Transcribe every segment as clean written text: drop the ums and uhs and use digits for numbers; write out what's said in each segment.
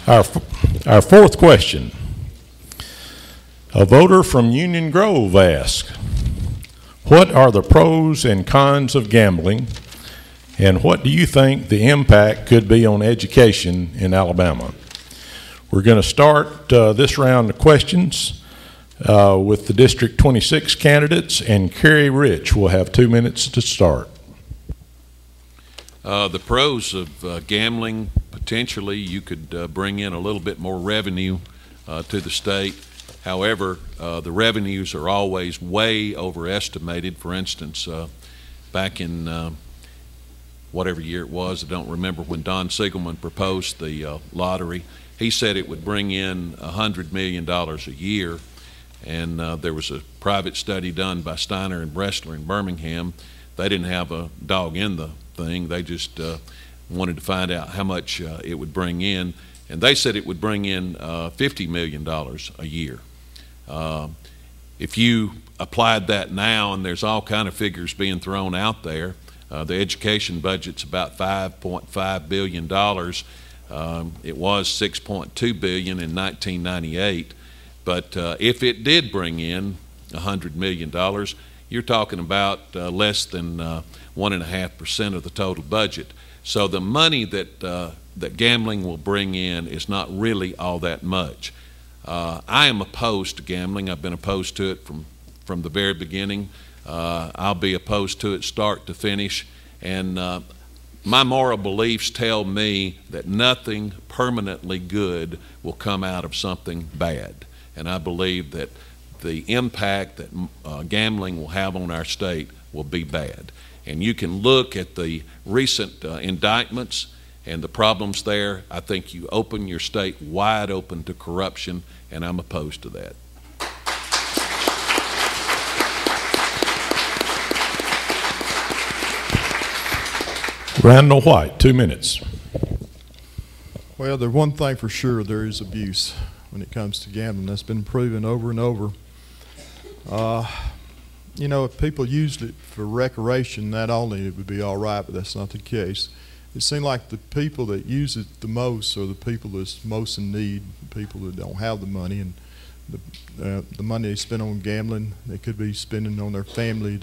Our fourth question. A voter from Union Grove asks, what are the pros and cons of gambling, and what do you think the impact could be on education in Alabama? We're going to start this round of questions with the District 26 candidates, and Kerry Rich will have 2 minutes to start. The pros of gambling, potentially you could bring in a little bit more revenue to the state. However, the revenues are always way overestimated. For instance, back in whatever year it was, I don't remember, when Don Siegelman proposed the lottery, he said it would bring in $100 million a year. And there was a private study done by Steiner and Bressler in Birmingham. They didn't have a dog in the thing. They just wanted to find out how much it would bring in. And they said it would bring in $50 million a year. If you applied that now, and there's all kind of figures being thrown out there, the education budget's about $5.5 billion. It was $6.2 billion in 1998. But if it did bring in $100 million, you're talking about less than 1.5% of the total budget. So the money that gambling will bring in is not really all that much. I am opposed to gambling. I've been opposed to it from the very beginning. I'll be opposed to it start to finish. And my moral beliefs tell me that nothing permanently good will come out of something bad. And I believe that the impact that gambling will have on our state will be bad. And you can look at the recent indictments and the problems there. I think you open your state wide open to corruption, and I'm opposed to that. Randall White, 2 minutes. Well, the one thing for sure, there is abuse when it comes to gambling. That's been proven over and over. You know, if people used it for recreation, not only it would be all right, but that's not the case. It seems like the people that use it the most are the people that's most in need, people that don't have the money, and the money they spend on gambling, they could be spending on their family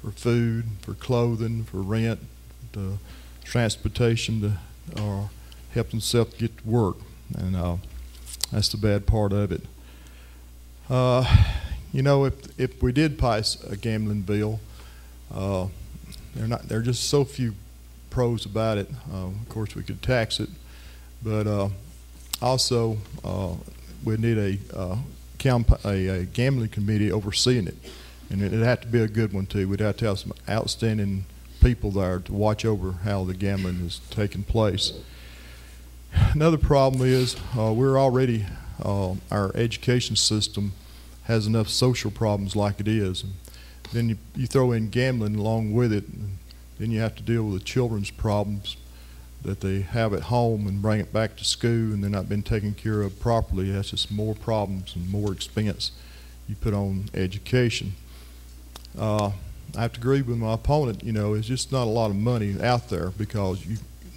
for food, for clothing, for rent, to transportation, to help themselves get to work, and that's the bad part of it. You know, if we did pass a gambling bill, there are just so few pros about it. Of course, we could tax it, but also we need a gambling committee overseeing it, and it'd have to be a good one too. We'd have to have some outstanding people there to watch over how the gambling is taking place. Another problem is we're already our education system has enough social problems like it is, and then you throw in gambling along with it, and then you have to deal with the children's problems that they have at home and bring it back to school, and they're not being taken care of properly. That's just more problems and more expense you put on education. I have to agree with my opponent. You know, it's just not a lot of money out there, because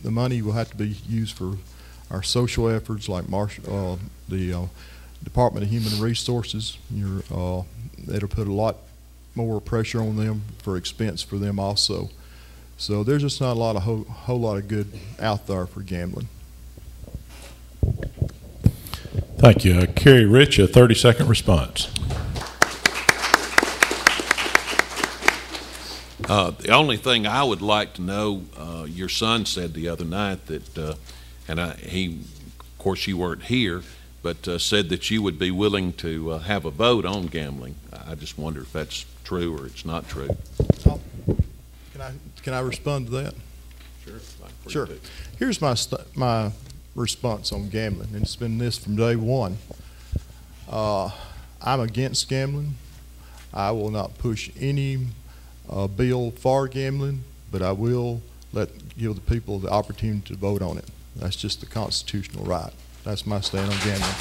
the money will have to be used for our social efforts, like the Department of Human Resources. It'll put a lot more pressure on them for expense for them also. So there's just not a lot of whole lot of good out there for gambling. Thank you. Kerry Rich, a 30-second response. The only thing I would like to know, your son said the other night that, of course you weren't here, but said that you would be willing to have a vote on gambling. I just wonder if that's true or it's not true. Can I respond to that? Sure. Here's my response on gambling, and it's been this from day one. I'm against gambling. I will not push any bill for gambling, but I will give the people the opportunity to vote on it. That's just the constitutional right. That's my stand on gambling.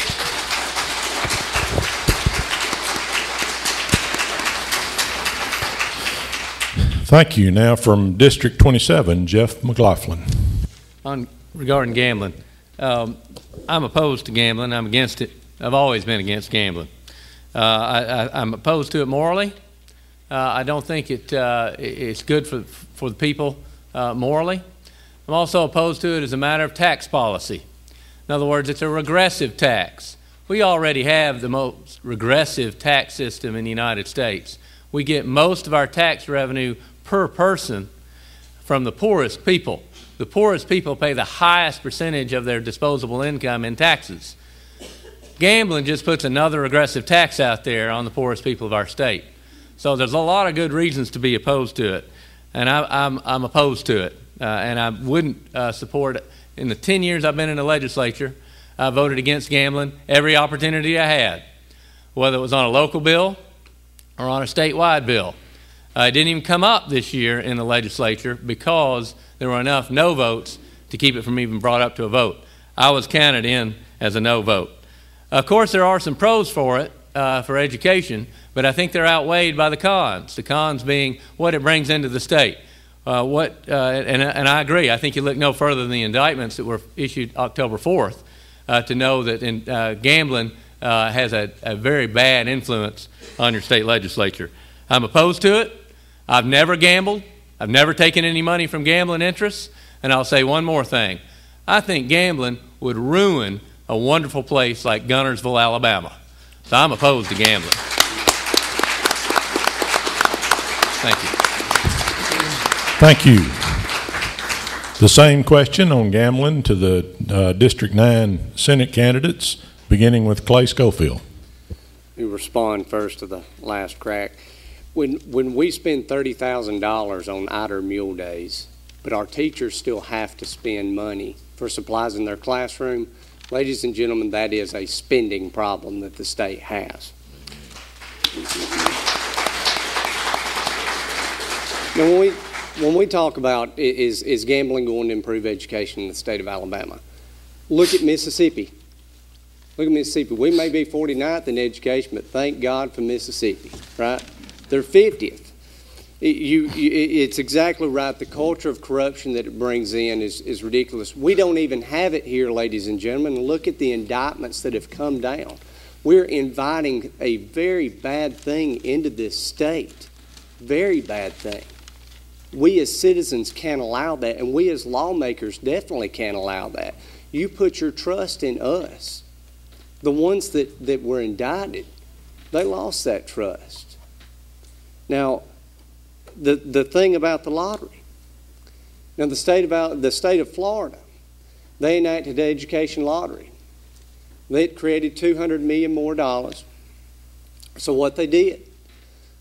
Thank you. Now from District 27, Jeff McLaughlin. Regarding gambling, I'm opposed to gambling. I'm against it. I've always been against gambling. I'm opposed to it morally. I don't think it's good for the people morally. I'm also opposed to it as a matter of tax policy. In other words, it's a regressive tax. We already have the most regressive tax system in the United States. We get most of our tax revenue per person from the poorest people. The poorest people pay the highest percentage of their disposable income in taxes. Gambling just puts another regressive tax out there on the poorest people of our state. So there's a lot of good reasons to be opposed to it, and I'm opposed to it, and I wouldn't support it. In the 10 years I've been in the legislature, I voted against gambling every opportunity I had, whether it was on a local bill or on a statewide bill. It didn't even come up this year in the legislature because there were enough no votes to keep it from even brought up to a vote. I was counted in as a no vote. Of course, there are some pros for it, for education, but I think they're outweighed by the cons. The cons being what it brings into the state. And I agree. I think you look no further than the indictments that were issued October 4th to know that gambling has a very bad influence on your state legislature. I'm opposed to it. I've never gambled. I've never taken any money from gambling interests. And I'll say one more thing. I think gambling would ruin a wonderful place like Guntersville, Alabama. So I'm opposed to gambling. Thank you. Thank you. The same question on gambling to the District 9 Senate candidates, beginning with Clay Schofield. Let me respond first to the last crack. When we spend $30,000 on Eider Mule Days, but our teachers still have to spend money for supplies in their classroom, ladies and gentlemen, that is a spending problem that the state has. Now, when we talk about is gambling going to improve education in the state of Alabama, look at Mississippi. Look at Mississippi. We may be 49th in education, but thank God for Mississippi, right? They're 50th. It's exactly right. The culture of corruption that it brings in is ridiculous. We don't even have it here, ladies and gentlemen. Look at the indictments that have come down. We're inviting a very bad thing into this state. Very bad thing. We as citizens can't allow that, and we as lawmakers definitely can't allow that. You put your trust in us. The ones that were indicted, they lost that trust. Now, the thing about the lottery. Now, the state of Florida, they enacted the education lottery. They created $200 million more. So what they did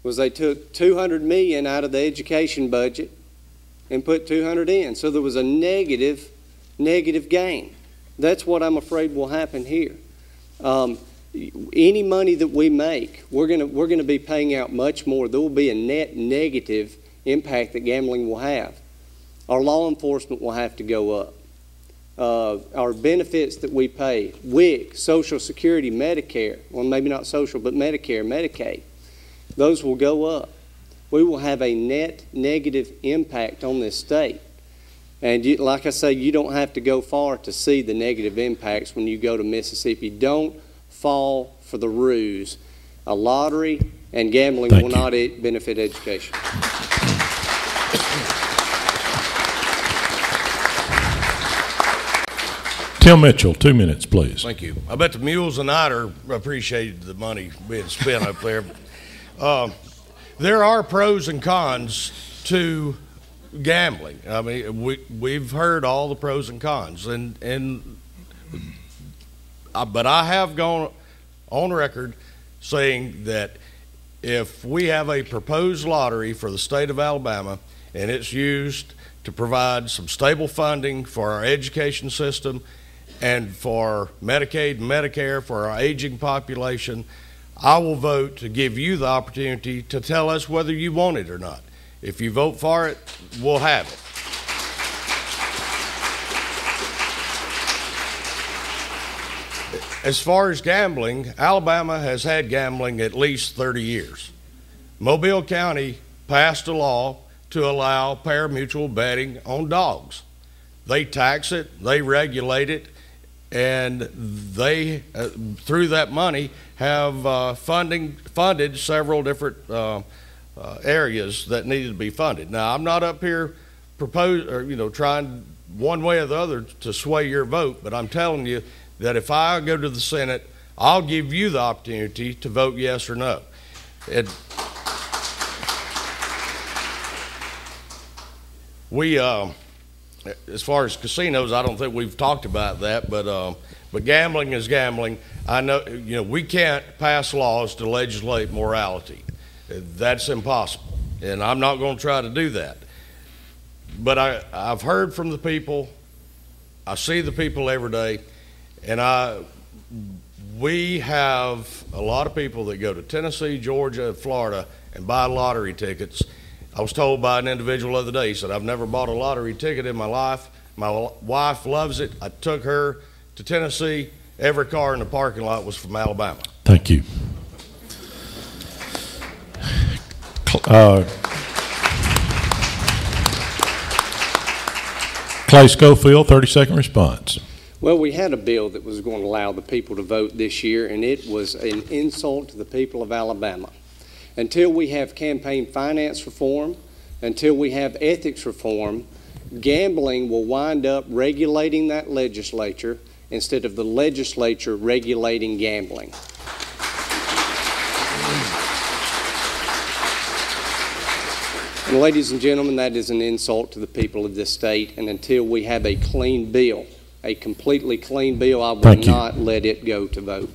was they took $200 million out of the education budget and put $200 in. So there was a negative gain. That's what I'm afraid will happen here. Any money that we make, we're going to be paying out much more. There will be a net negative impact that gambling will have. Our law enforcement will have to go up. Our benefits that we pay, WIC, Social Security, Medicare, well, maybe not social, but Medicare, Medicaid, those will go up. We will have a net negative impact on this state. And like I say, you don't have to go far to see the negative impacts when you go to Mississippi. Don't fall for the ruse. A lottery and gambling will not benefit education. Tim Mitchell, 2 minutes, please. Thank you. I bet the mules and Eider appreciated the money being spent up there. There are pros and cons to gambling. I mean, we've heard all the pros and cons, but I have gone on record saying that if we have a proposed lottery for the state of Alabama and it's used to provide some stable funding for our education system and for Medicaid and Medicare for our aging population, I will vote to give you the opportunity to tell us whether you want it or not. If you vote for it, we'll have it. As far as gambling, Alabama has had gambling at least 30 years. Mobile County passed a law to allow pari-mutuel betting on dogs. They tax it, they regulate it, and they, through that money, have funded several different areas that needed to be funded. Now, I'm not up here trying one way or the other to sway your vote, but I'm telling you that if I go to the Senate, I'll give you the opportunity to vote yes or no. As far as casinos, I don't think we've talked about that, but gambling is gambling. I know, we can't pass laws to legislate morality. That's impossible, and I'm not going to try to do that. But I've heard from the people. I see the people every day, and we have a lot of people that go to Tennessee, Georgia, and Florida and buy lottery tickets. I was told by an individual the other day, he said, I've never bought a lottery ticket in my life. My wife loves it. I took her to Tennessee. Every car in the parking lot was from Alabama. Thank you. Clay Schofield, 30-second response. Well, we had a bill that was going to allow the people to vote this year, and it was an insult to the people of Alabama. Until we have campaign finance reform, until we have ethics reform, gambling will wind up regulating that legislature instead of the legislature regulating gambling. And ladies and gentlemen, that is an insult to the people of this state, and until we have a clean bill, a completely clean bill, I will not let it go to vote.